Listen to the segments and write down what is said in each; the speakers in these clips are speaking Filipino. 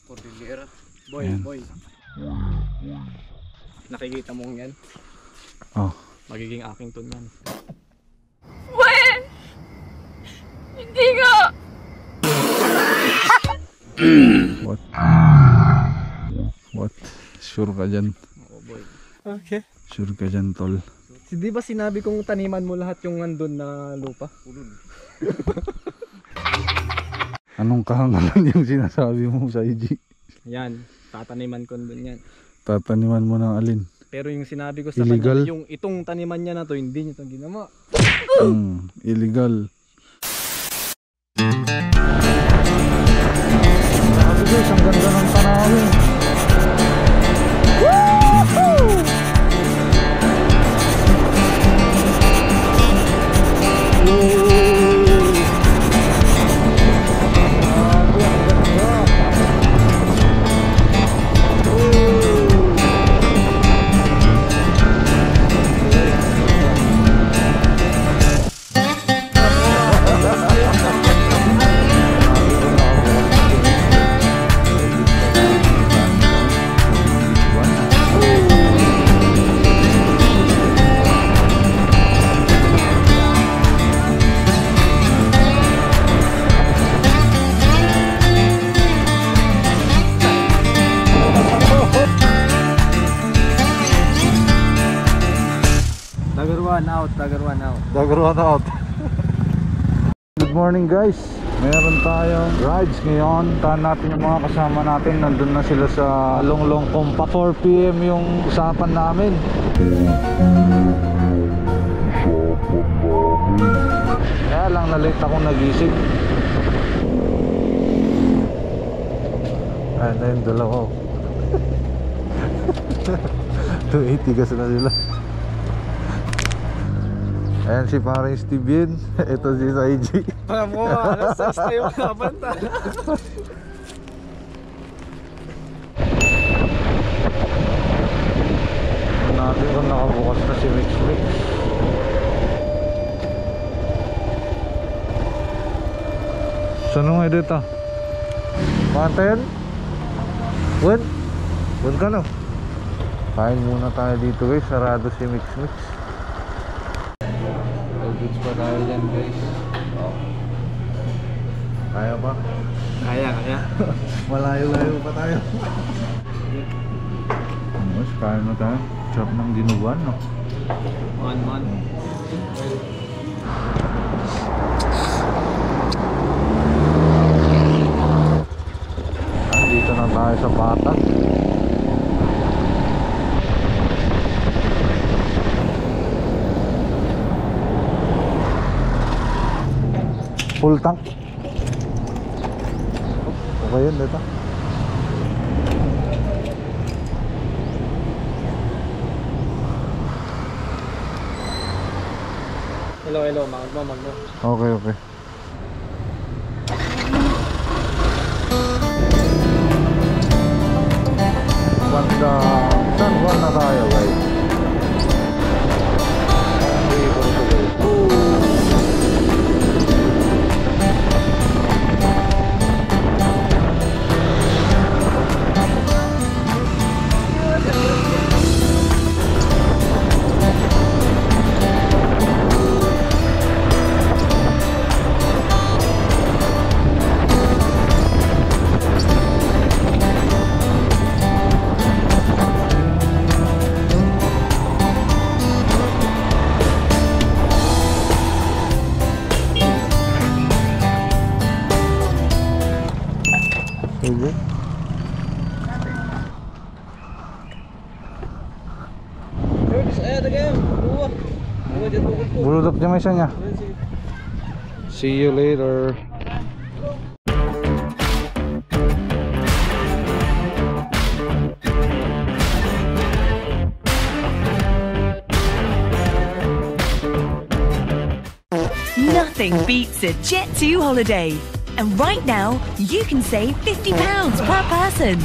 Cordillera. Boy, boy. Nakikita mo yan? Oh. Magiging aking tun yan. When? Hindi nga! What? What? Sure ka dyan? Oo, boy. Okay. Sure ka dyan, tol? Di ba sinabi kong taniman mo lahat yung nandun na lupa? Anong kahangalan yung sinasabi mo sa IG? Yan, tataniman ko dun yan. Tataniman mo ng alin? Pero yung sinabi ko sa Illegal? kanya, yung itong taniman niya na to, hindi niya ito ginawa. Illegal. Sabi guys, ang ganda ng tanawin. Dagger one out. Good morning guys. Meron tayong rides ngayon. Tahan natin yung mga kasama natin. Nandun na sila sa Longlong Compact. 4 PM yung usapan namin. Kaya lang na-late akong nagising. Ayan na yung dalawa. 280 kasi na sila. Ayan si parang Steven. Ito si Saiji. Mo, alas 6 tayo kabanta. Natin kung nakabukas na si Mix Mix. Saan nga dito? Pantayan? Wun? Wun ka no? Kain muna tayo dito guys. Sarado si Mix Mix. Goods pa tayo dyan guys. Kaya pa? Kaya. Malayo-layo pa tayo. Mas kaya na tayo. Sarap ng dinuguan no? Man. Dito na tayo sa Patas. Full tank. Okay yun dito. Hello, magmo. Okay. Banda San Juan na tayo guys. Sige. Buludok niya may isa niya. See you later. Nothing beats a Jet2 holiday. And right now, you can save £50 per person.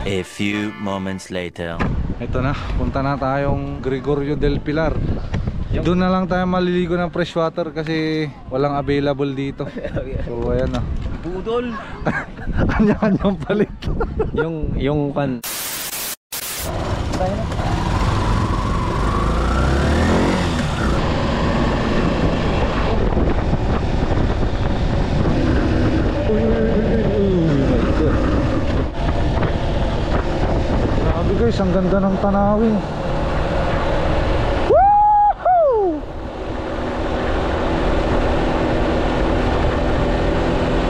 A few moments later. Ito na, punta na tayong Gregorio del Pilar. Doon na lang tayo maliligo ng freshwater kasi walang available dito. So ayan na. Budol. Kanya-kanyang palit. yung kan. Grabe guys, ang ganda ng tanawin. Woohoo!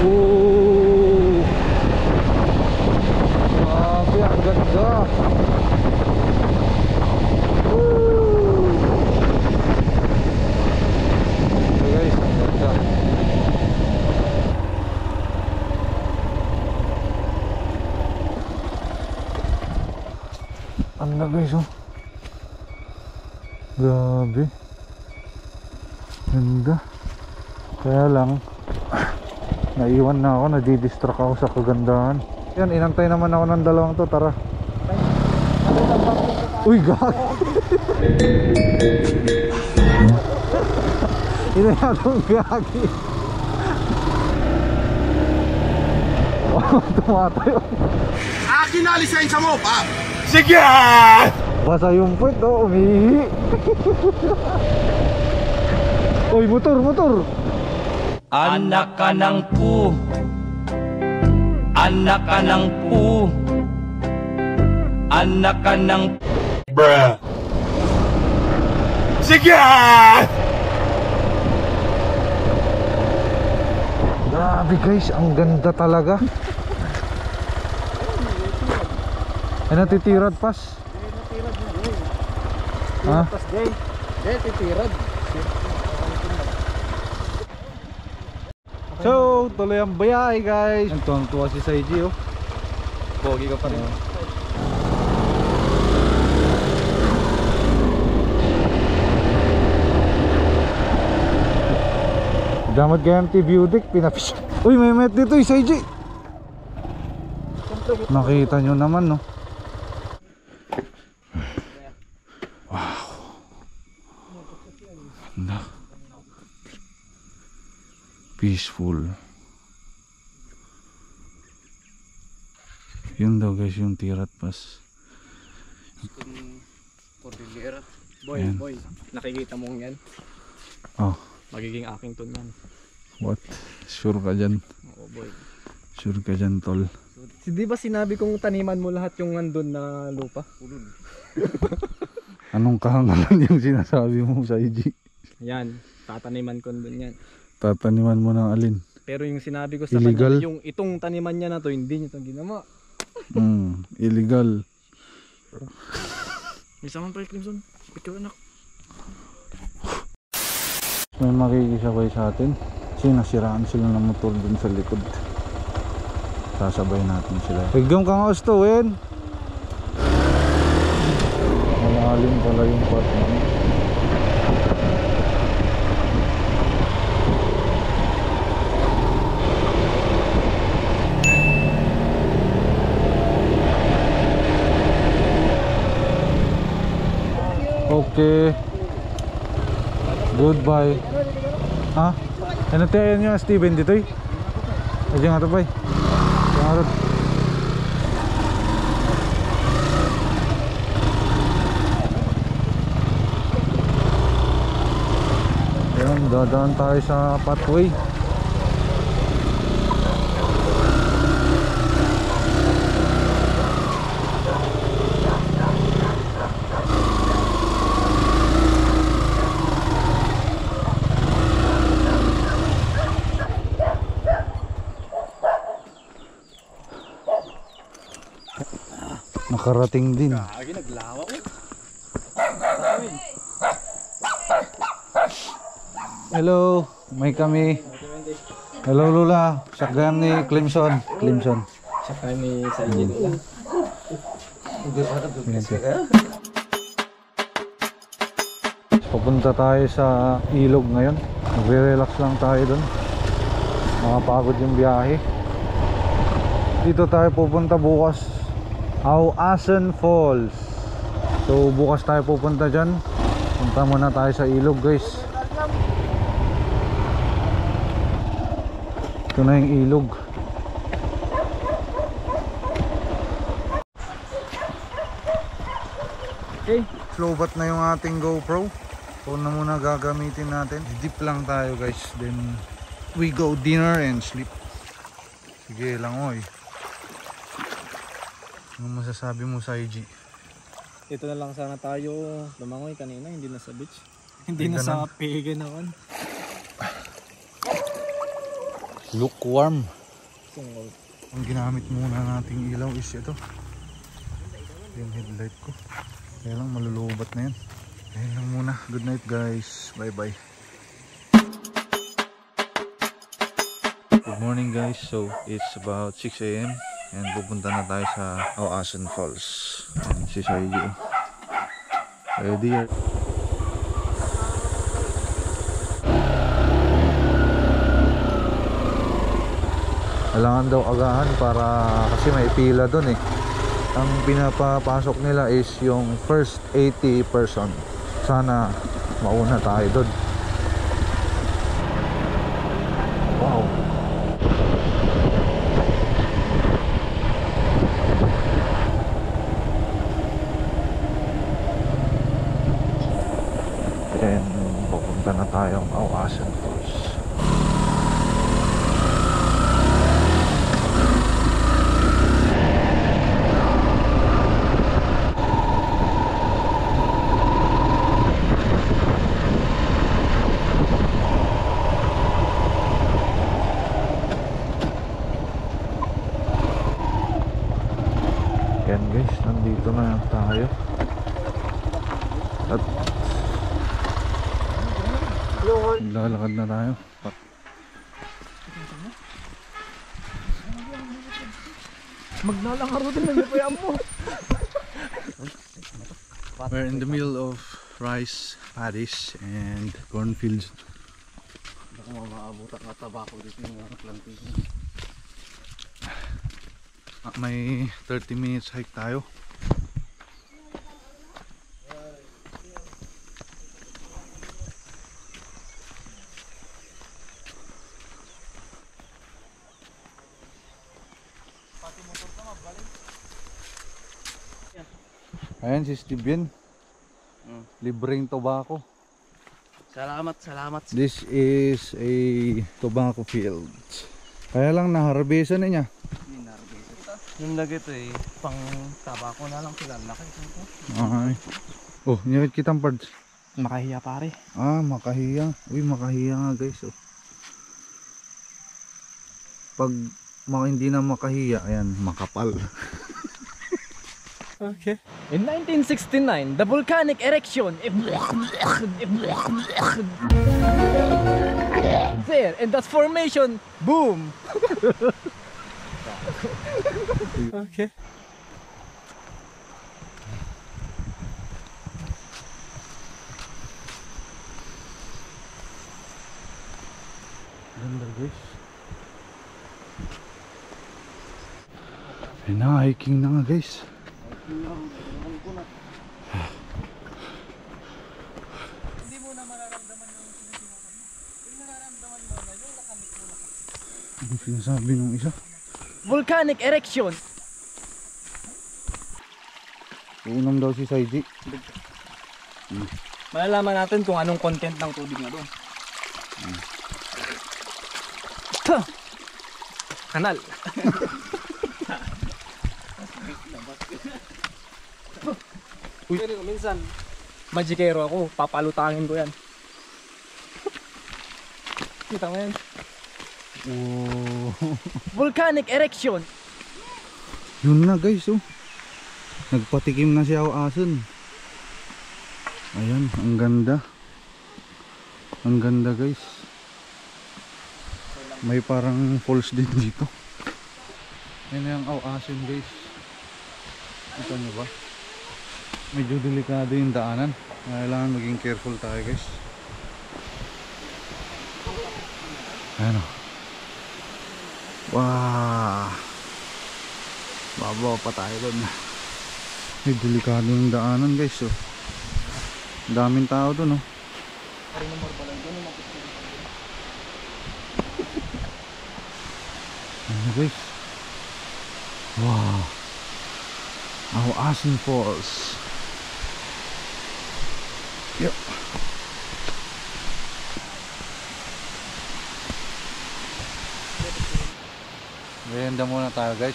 Ooh. Grabe, ang ganda. Woo! Okay guys, ang ganda. Ano na guys, oh. Grabe. Ganda. Kaya lang naiwan na ako, nadidistract ako sa kagandahan. Yan, inantay naman ako ng dalawang to, tara. Uy, gag. Inayatong gagi. Oh, tumatayo. Akin na lisensya mo, pa! Basa yung puwet, oh, umihi. Uy, motor. Anak ka ng pu. Anak ka ng pu. Anak ka ng bruh. Sige! Grabe guys, ang ganda talaga. Ay, natitirad pas. Ha? Pas day. Titirad. So, tuloy ang bayahe guys. Ang tuwang-tuwa si Saiji, oh. Pogi ka pa rin. Damat kaya MT Budic, pinapis. Uy, may met dito, Saiji. Nakita nyo naman, no. Wow. Ganda. Peaceful. Yun daw guys yung Tirat Pass. Cordillera. Boy, Ayan. boy. Nakikita mo yan. Oh, Magiging aking ton yan. what? Sure ka dyan? Oo, boy. Sure ka dyan, tol? Di ba sinabi kong taniman mo lahat yung andun na lupa? Anong kahangalan yung sinasabi mo sa IG? Yan. Tataniman ko dun yan. Tataniman mo ng alin? Pero yung sinabi ko sa Illegal? kanya, yung itong taniman niya na to, hindi niya itong ginawa. Illegal. May saman pa yung Crimson. Picture anak. May makikisabay sa atin. Sinasiraan sila ng motor dun sa likod. Sasabay natin sila. Higam ka nga gusto, Wen. Malalim pala yung part na. Okay. Goodbye. Ha? Ano tayo nyo Steven dito eh? Ayan nga ito bay. Ayan nga ito. Ayan, dadaan tayo sa pathway. Nakarating din. Lagi naglawa ko. Hello, may kami. Hello Lula, sakgam ni Clemson. Saka ni Saiji Lula. Papunta tayo sa ilog ngayon. Magre-relax lang tayo doon. Makapagod yung biyahe. Dito tayo pupunta bukas Auasen Falls. So bukas tayo pupunta dyan. Punta muna tayo sa ilog guys. Ito na yung ilog. Okay. Lowbat na yung ating GoPro. Phone na muna gagamitin natin. Dip lang tayo guys. Then we go dinner and sleep. Sige lang oy. Ano masasabi mo sa IG? Ito na lang sana tayo lumangoy kanina, hindi na sa beach. Hindi na sa Pege naman. Lukewarm. Ang ginamit muna nating ilaw is ito. Yung headlight ko. Kaya lang malulubat na yan. Ayun lang muna. Good night guys. Bye bye. Good morning guys. So it's about 6 AM and pupunta na tayo sa Auasen Falls. And si Saigi. Ready? Kailangan daw agahan para kasi may pila dun eh. Ang pinapapasok nila is yung first 80 person. Sana mauna tayo dun. Wow. And pupunta na tayong Auasen Falls. Yan guys, nandito na tayo. At lalakad na tayo. Maglalakaro din ang kuya mo. We're in the middle of rice paddies and cornfields. Baka mamaabutan nga tabako dito yung mga plantation. May 30 minutes hike tayo. Ayan si Steven. Libreng tobacco. Salamat. This is a tobacco field. Kaya lang naharbesan na niya. Yung lagi ito eh, pang tabako na lang sila. Laki ito. Ay. Oh, nyawit kitang parts. Makahiya pare. Ah, makahiya. Uy, makahiya nga guys. Oh. Pag hindi na makahiya, ayan, makapal. Okay. In 1969, the volcanic erection there, and that formation, boom. Okay. Ganda guys. Ayun na, hiking na nga guys. Hindi mo na mararamdaman yung sinasabi mo. Yung nararamdaman mo na yung nakamit mo na. Ano sinasabi nung isa? Volcanic erection. Uunam daw si Saiji. Malalaman natin kung anong content ng tubig na doon. Kanal. Uy, minsan magikero ako, papalutangin ko yan. Kita mo yan? Oh. Volcanic erection. Yun na guys, oh. Nagpatikim na si Auasen. Ayan, ang ganda. Ang ganda guys. May parang falls din dito. Ayan na yung Auasen guys. Kita nyo ba? Medyo delikado yung daanan. Kailangan maging careful tayo guys. Ayan o. Wow. Babaw pa tayo dun. May delikado yung daanan guys. Oh. Daming tao dun oh. Ano guys? Wow. Awasin Falls. Yep. Merienda muna tayo guys.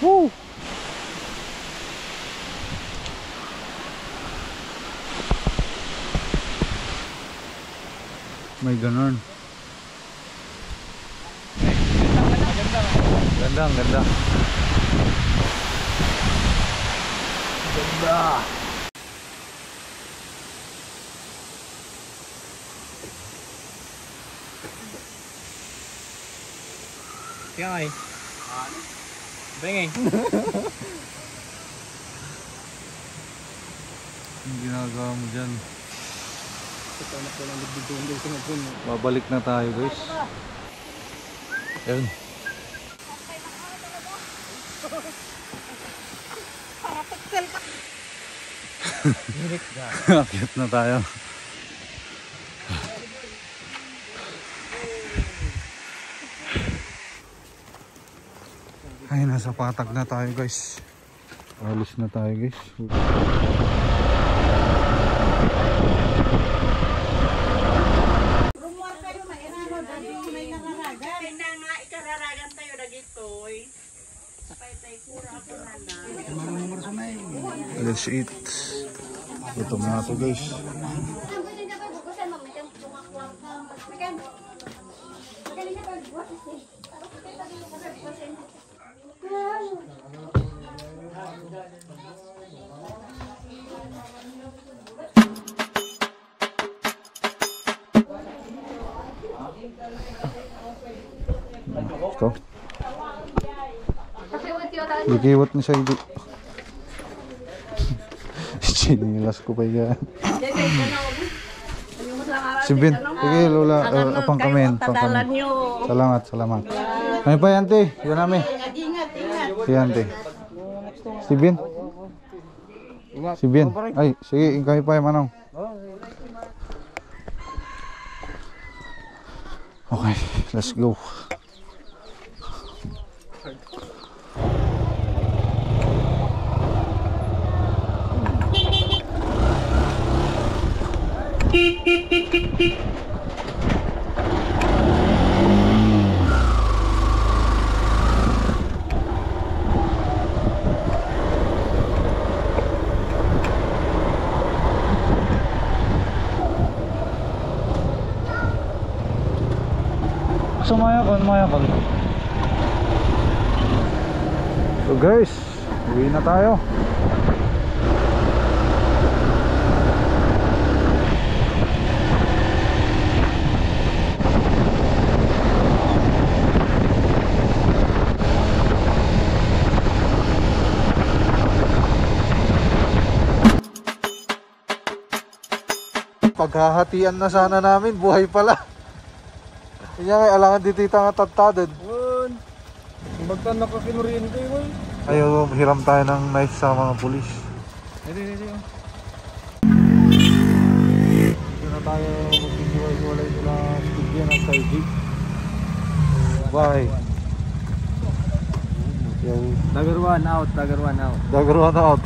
Woo! May ganun. Ganda, ang ganda. Ganda. Kaya nga eh. Bengay. Ang ginagawa mo dyan. Tatanak ko lang dito sa mga puno. Babalik na tayo guys. Ayun. Akyat na tayo. Ay, nasa patag na tayo guys. Alis na tayo guys. Let's eat. Ito na ito guys. Ito. Dikiwat ni sa hindi. Sinilas ko pa yan. Si Bin, sige Lola, apang kamen. Salamat, salamat. Ano pa yan, te? Yan namin. Yan, te. Si Bin. Si Bin. Ay, sige, kami pa yung manong. Okay, let's go. Sumaya kon. So guys, uwi na tayo. Paghahatian na sana namin, buhay pala. Kanya kay alangan dito nga tatadad. Won. Magtan na ka kinuriente boy. Ayaw, hiram tayo ng knife sa mga pulis. Dito. Dito na tayo maghihiwalay sila bigyan ng Taiji. Bye. Dagger one out. Dagger one out.